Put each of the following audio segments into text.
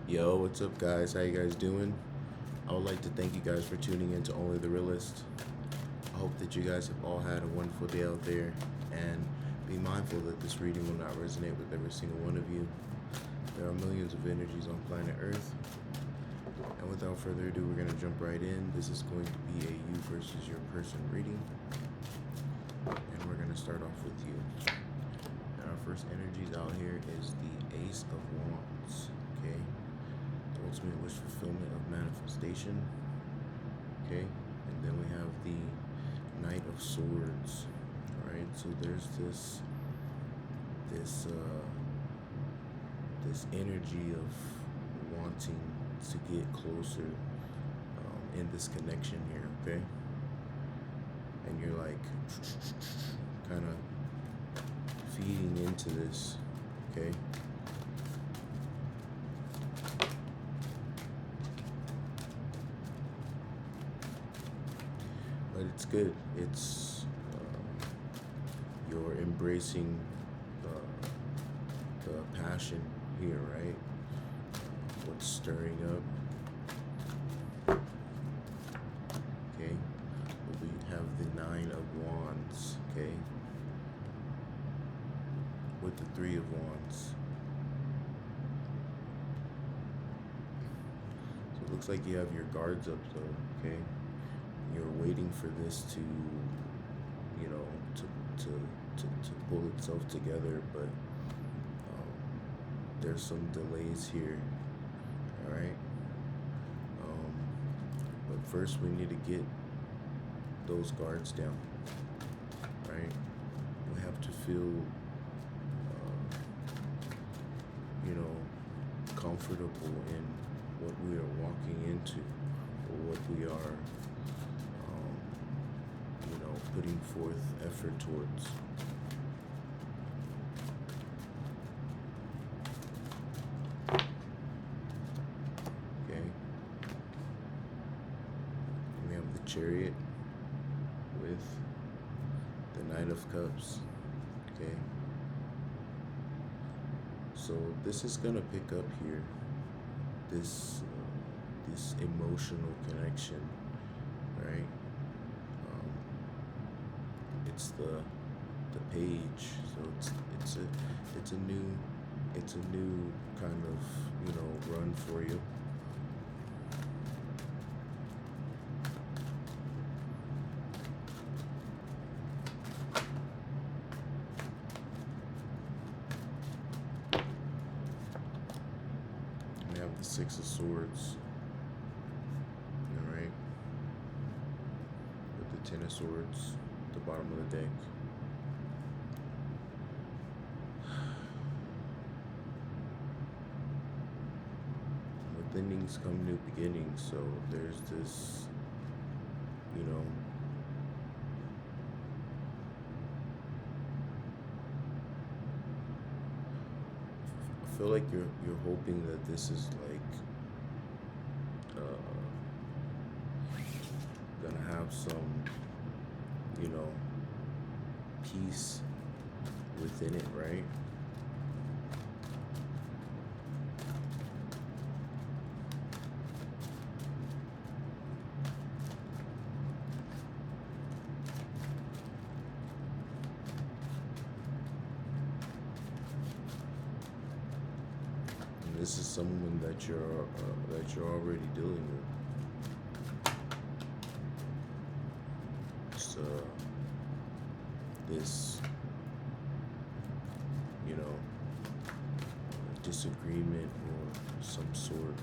Yo, what's up, guys? How you guys doing? I would like to thank you guys for tuning in to Only the Realist. I hope that you guys have all had a wonderful day out there, and be mindful that this reading will not resonate with every single one of you. There are millions of energies on planet Earth, and without further ado, we're going to jump right in. This is going to be a you versus your person reading, and we're going to start off with you. And our first energies out here is the Ace of Wands, okay? The ultimate wish fulfillment of manifestation, okay? And then we have the Knight of Swords, all right? So there's this energy of wanting to get closer in this connection here, okay? And you're like kind of feeding into this, okay? But it's good. It's you're embracing the passion here, right? What's stirring up? Okay. We have the Nine of Wands. Okay. With the Three of Wands. So it looks like you have your guards up, though. Okay. You're waiting for this to, you know, to pull itself together, but there's some delays here. All right. But first, we need to get those guards down. Right. We have to feel, you know, comfortable in what we are walking into, or what we are, you know, putting forth effort towards. Okay. And we have the Chariot with the Knight of Cups. Okay. So this is gonna pick up here. This emotional connection, right? It's the page, so it's a new kind of, you know, run for you. We have the Six of Swords, all right, with the Ten of Swords at the bottom of the deck. With endings come new beginnings, so there's this, you know, I feel like you're hoping that this is like gonna have some, you know, peace within it, right? And this is someone that you're already dealing with. It's this, you know, disagreement or some sort.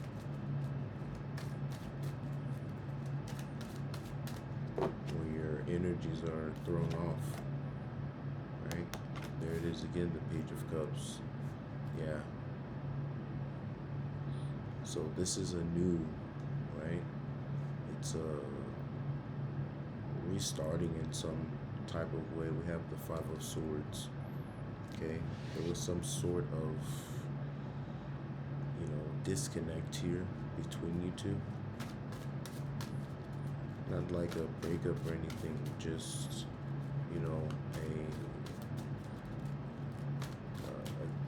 Where your energies are thrown off, right? There it is again, the Page of Cups. Yeah. So this is a new, right? It's a restarting in some type of way. We have the Five of Swords. Okay, there was some sort of, you know, disconnect here between you two. Not like a breakup or anything, just, you know,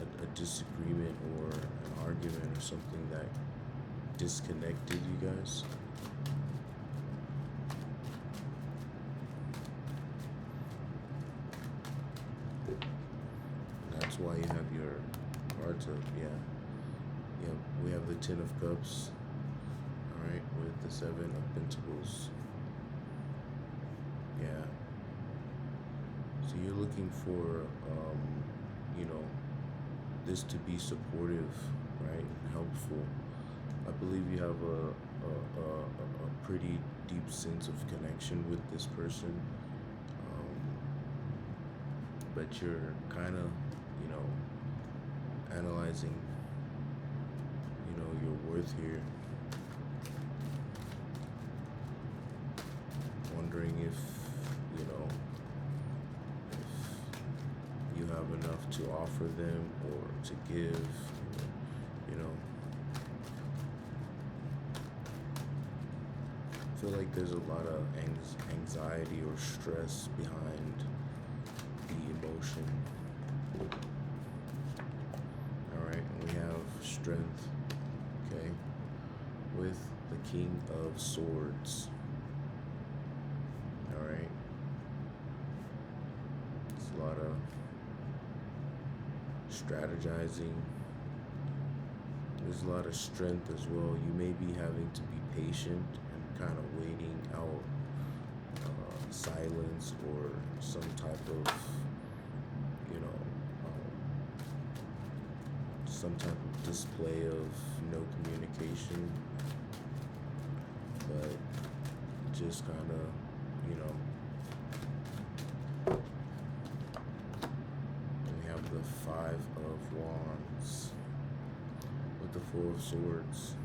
a disagreement or an argument or something that disconnected you guys. That's why you have your cards up, yeah. Yep, we have the Ten of Cups, alright, with the Seven of Pentacles. Yeah. So you're looking for, you know, this to be supportive, right, and helpful. I believe you have a pretty deep sense of connection with this person, but you're kind of, you know, analyzing, you know, your worth here, wondering if, you know, if you have enough to offer them or to give, you know. I feel like there's a lot of anxiety or stress behind the emotion. Alright, and we have strength, okay, with the King of Swords. Alright. It's a lot of strategizing. There's a lot of strength as well. You may be having to be patient and kind of waiting out silence or some type of, you know, some type of display of no communication, but just kind of, you know. We have the Five of Wands with the Four of Swords,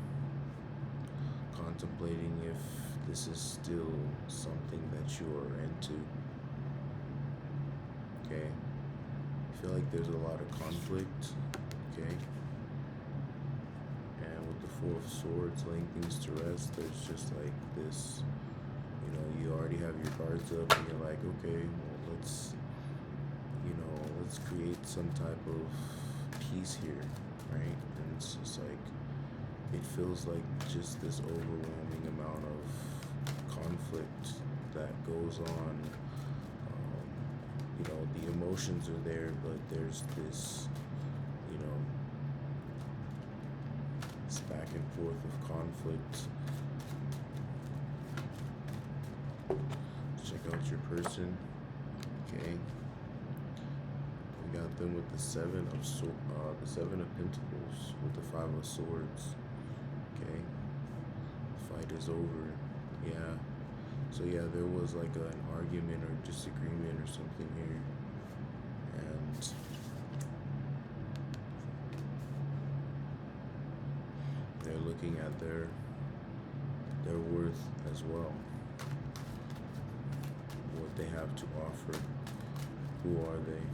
contemplating if this is still something that you are into. Okay, I feel like there's a lot of conflict. Okay, and with the Four of Swords, laying things to rest, there's just like this, you know, you already have your cards up and you're like, okay, well, let's, you know, let's create some type of peace here, right? And it's just like, it feels like just this overwhelming amount of conflict that goes on. You know, the emotions are there, but there's this, you know, this back and forth of conflict. Check out your person. Okay. We got them with the Seven of Pentacles with the Five of Swords. Okay. Fight is over. Yeah. So yeah, there was like an argument or disagreement or something here. And they're looking at their worth as well. What they have to offer. Who are they?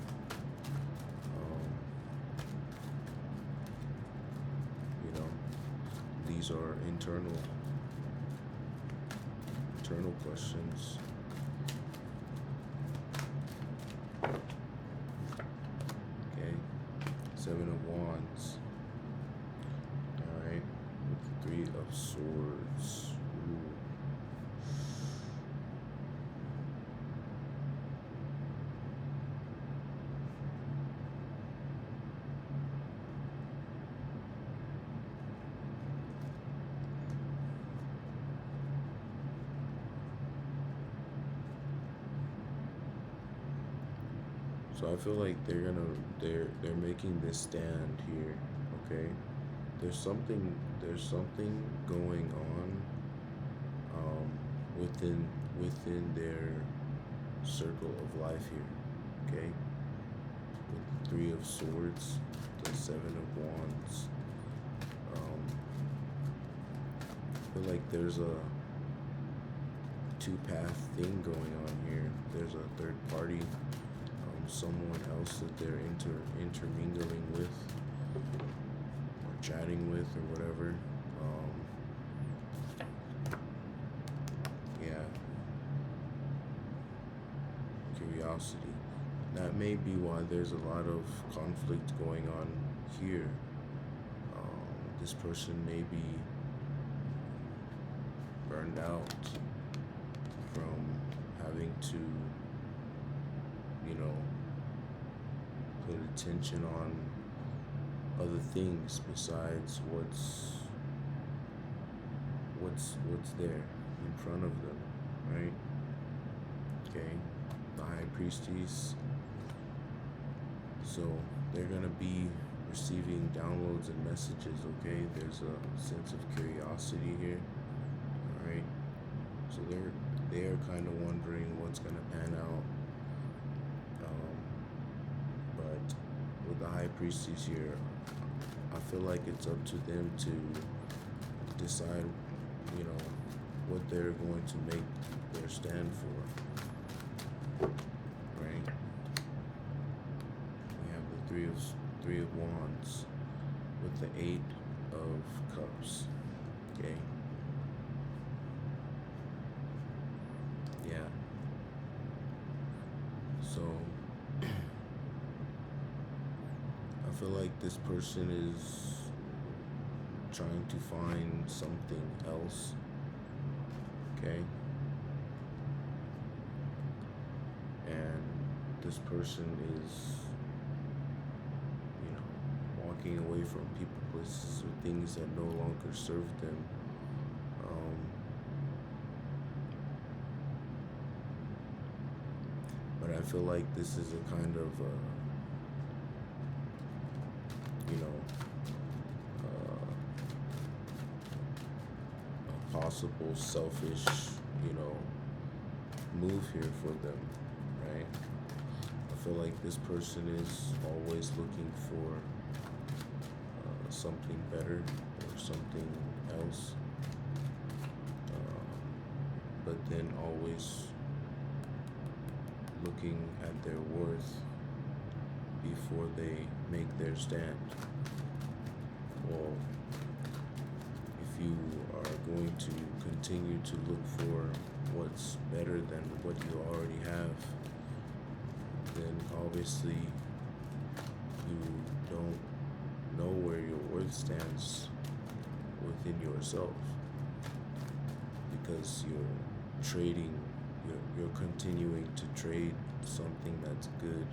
You know, these are internal questions. Okay, Seven of Wands. All right, with the Three of Swords. Ooh. So I feel like they're making this stand here, okay? There's something going on within their circle of life here, okay? With the Three of Swords, the Seven of Wands. I feel like there's a two-path thing going on here. There's a third party. Someone else that they're intermingling with or chatting with or whatever. Yeah. Curiosity. That may be why there's a lot of conflict going on here, this person may be burned out from having to, put attention on other things besides what's there in front of them, right? Okay, the High Priestess. So they're gonna be receiving downloads and messages. Okay, there's a sense of curiosity here. All right, so they're kind of wondering what's gonna pan out. But with the High Priestess here, I feel like it's up to them to decide, what they're going to make their stand for. Right? We have the Three of Wands with the Eight of Cups. Okay. Yeah. So I feel like this person is trying to find something else. Okay. And this person is, walking away from people, places, or things that no longer serve them. But I feel like this is a kind of, a possible selfish, move here for them, right? I feel like this person is always looking for something better or something else, but then always looking at their worth before they make their stand. Well, if you are going to continue to look for what's better than what you already have, then obviously you don't know where your worth stands within yourself, because you're continuing to trade something that's good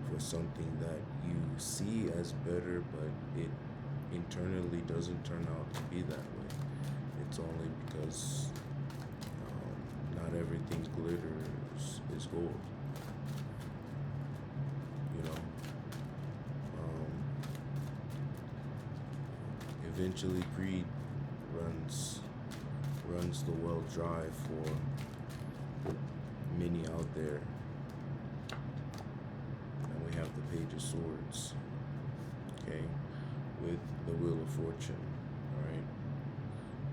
for something that you see as better, but it internally doesn't turn out to be that way. It's only because not everything glitters is gold. Eventually greed runs the well dry for many out there. And we have the Page of Swords, okay, with the Wheel of Fortune. All right,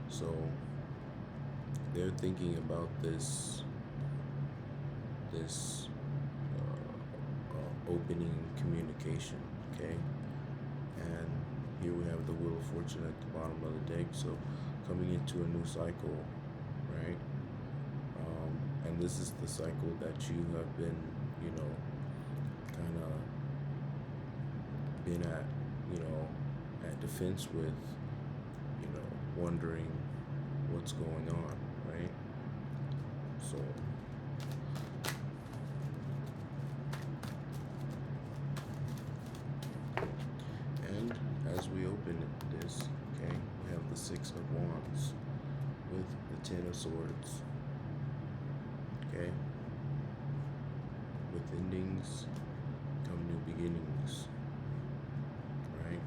so they're thinking about this opening communication, okay, and here we have the Wheel of Fortune at the bottom of the deck, so coming into a new cycle, right? And this is the cycle that you have been, kind of been at defense with, wondering what's going on, right? So and as we open this, okay, we have the Six of Wands with the Ten of Swords, okay? With endings come new beginnings, right?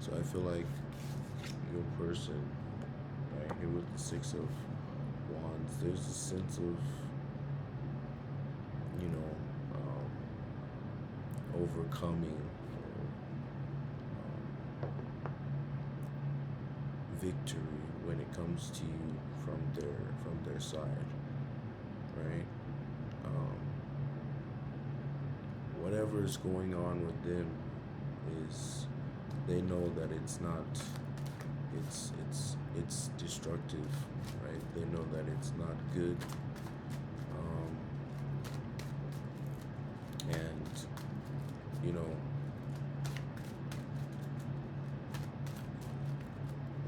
So I feel like your person, right here with the Six of Wands, there's a sense of, overcoming, victory when it comes to you from their side, right? Whatever is going on with them is, they know that it's not, it's destructive, right? They know that it's not good, and you know,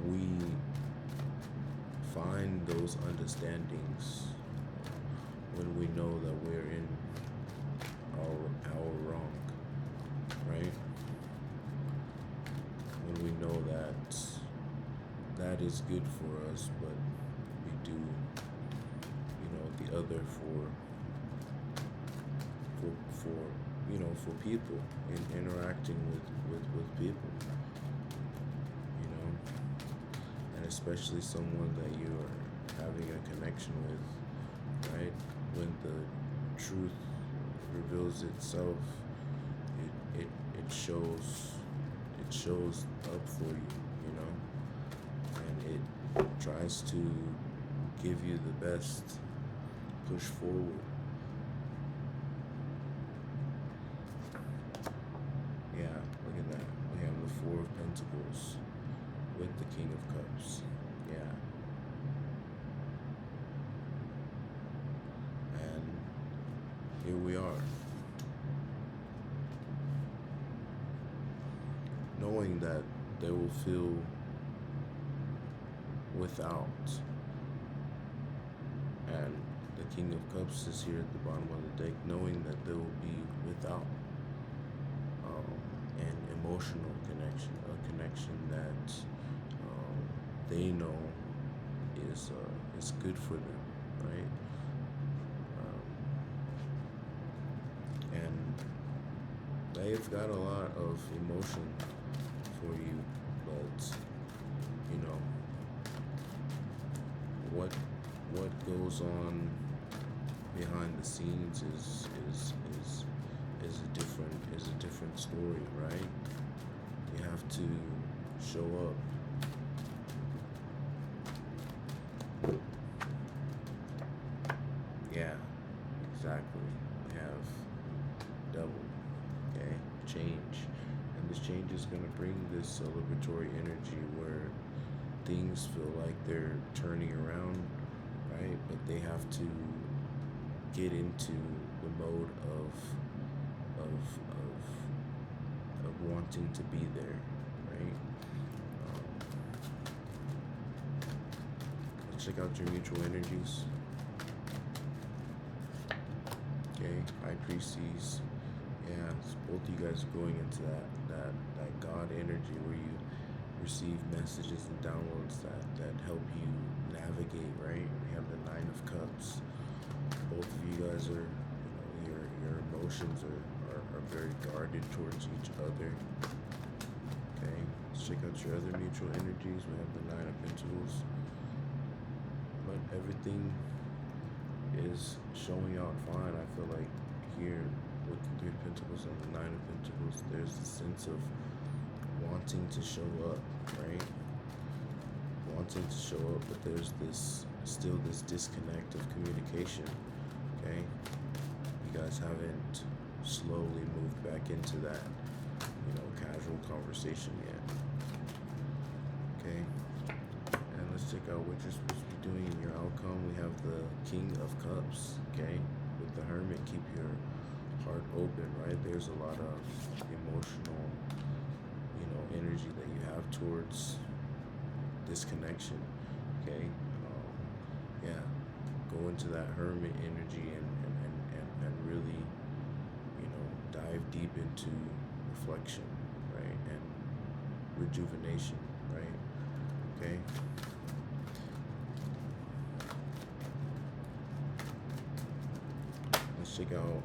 we find those understandings when we know that we're in our wrong, right? When we know that that is good for us, but we do, you know, the other for people, in interacting with people, you know, and especially someone that you are having a connection with, right? When the truth reveals itself, it shows up for you, you know, and it tries to give you the best push forward. Yeah, look at that. We have the Four of Pentacles with the King of Cups. Yeah. And here we are. Knowing that they will feel without. And the King of Cups is here at the bottom of the deck, knowing that they will be without an emotional connection, a connection that they know is good for them, right? And they've got a lot of emotion for you, but you know what goes on behind the scenes is a different story, right? You have to show up. Yeah, exactly. We have double, okay? Change. And this change is going to bring this celebratory energy where things feel like they're turning around, right? But they have to get into the mode of wanting to be there, right? Let's check out your mutual energies. Okay, High Priestess. Yeah, so both of you guys are going into that God energy where you receive messages and downloads that help you navigate, right? We have the Nine of Cups. Both of you guys are, you know, your emotions are very guarded towards each other. Okay, let's check out your other mutual energies. We have the Nine of Pentacles. But everything is showing out fine. I feel like here with the Three of Pentacles and the Nine of Pentacles, there's a sense of wanting to show up, right? Wanting to show up, but there's still this disconnect of communication, okay? You guys haven't slowly moved back into that, you know, casual conversation yet, okay? And let's check out what you're supposed to be doing in your outcome. We have the King of Cups, okay? With the Hermit, keep your heart open, right? There's a lot of emotional, you know, energy that you have towards this connection, okay? Yeah, go into that Hermit energy and really, you know, dive deep into reflection, right? And rejuvenation, right? Okay? Let's check out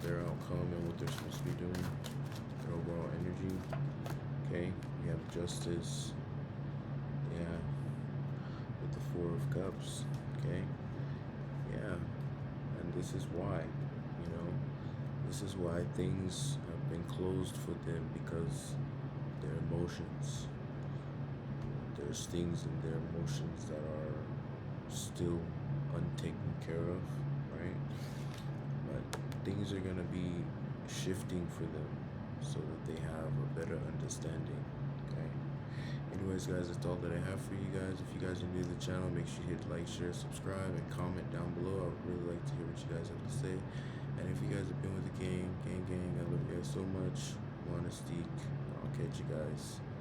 their outcome and what they're supposed to be doing, their overall energy. Okay, we have Justice, yeah, with the Four of Cups, okay, yeah, and this is why, you know, this is why things have been closed for them, because their emotions, there's things in their emotions that are still untaken care of, right? But things are going to be shifting for them so that they have a better understanding, okay? Anyways, guys, that's all that I have for you guys. If you guys are new to the channel, make sure you hit like, share, subscribe, and comment down below. I would really like to hear what you guys have to say. And if you guys have been with the gang, gang, I love you guys so much. Monistique. I'll catch you guys